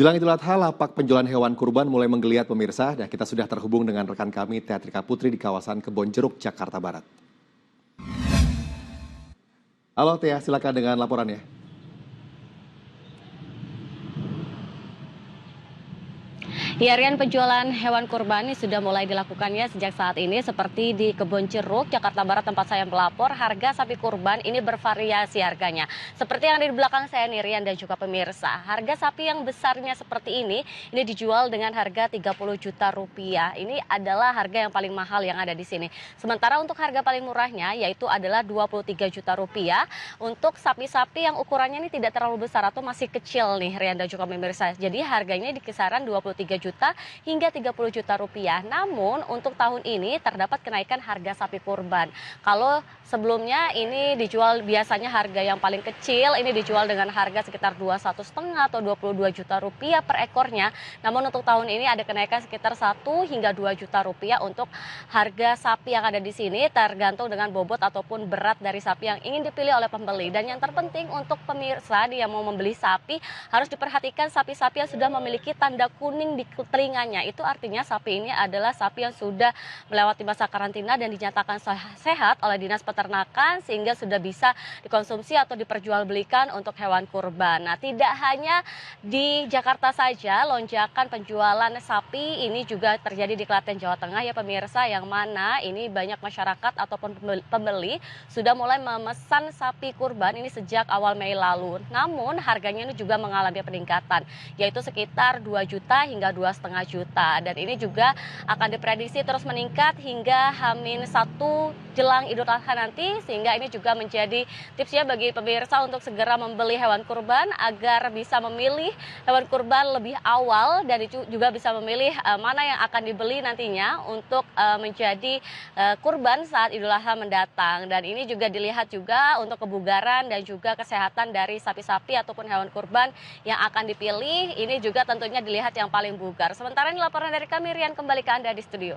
Jelang Idul Adha, lapak penjualan hewan kurban mulai menggeliat pemirsa, dan kita sudah terhubung dengan rekan kami Teatrika Putri di kawasan Kebonjeruk, Jakarta Barat. Halo Tia, silakan dengan laporannya. Ya, Rian, penjualan hewan kurban ini sudah mulai dilakukannya sejak saat ini seperti di Kebonjeruk, Jakarta Barat tempat saya melapor. Harga sapi kurban ini bervariasi harganya. Seperti yang ada di belakang saya nih, Rian dan juga pemirsa. Harga sapi yang besarnya seperti ini dijual dengan harga 30 juta rupiah. Ini adalah harga yang paling mahal yang ada di sini. Sementara untuk harga paling murahnya yaitu adalah 23 juta rupiah untuk sapi-sapi yang ukurannya ini tidak terlalu besar atau masih kecil nih, Rian dan juga pemirsa. Jadi harganya di kisaran 23 juta hingga 30 juta rupiah. Namun untuk tahun ini terdapat kenaikan harga sapi kurban. Kalau sebelumnya ini dijual biasanya harga yang paling kecil ini dijual dengan harga sekitar 21,5 atau 22 juta rupiah per ekornya. Namun untuk tahun ini ada kenaikan sekitar 1 hingga 2 juta rupiah untuk harga sapi yang ada di sini, tergantung dengan bobot ataupun berat dari sapi yang ingin dipilih oleh pembeli. Dan yang terpenting untuk pemirsa yang mau membeli sapi harus diperhatikan sapi-sapi yang sudah memiliki tanda kuning di telinganya. Itu artinya sapi ini adalah sapi yang sudah melewati masa karantina dan dinyatakan sehat oleh Dinas Peternakan sehingga sudah bisa dikonsumsi atau diperjualbelikan untuk hewan kurban. Nah, tidak hanya di Jakarta saja lonjakan penjualan sapi ini juga terjadi di Klaten, Jawa Tengah ya pemirsa, yang mana ini banyak masyarakat ataupun pembeli sudah mulai memesan sapi kurban ini sejak awal Mei lalu. Namun harganya ini juga mengalami peningkatan, yaitu sekitar 2 juta hingga 2,5 juta, dan ini juga akan diprediksi terus meningkat hingga H-1 jelang Idul Adha nanti, sehingga ini juga menjadi tipsnya bagi pemirsa untuk segera membeli hewan kurban agar bisa memilih hewan kurban lebih awal dan juga bisa memilih mana yang akan dibeli nantinya untuk menjadi kurban saat Idul Adha mendatang. Dan ini juga dilihat juga untuk kebugaran dan juga kesehatan dari sapi-sapi ataupun hewan kurban yang akan dipilih, ini juga tentunya dilihat yang paling bugar. Sementara ini laporan dari kami, Rian, kembali ke Anda di studio.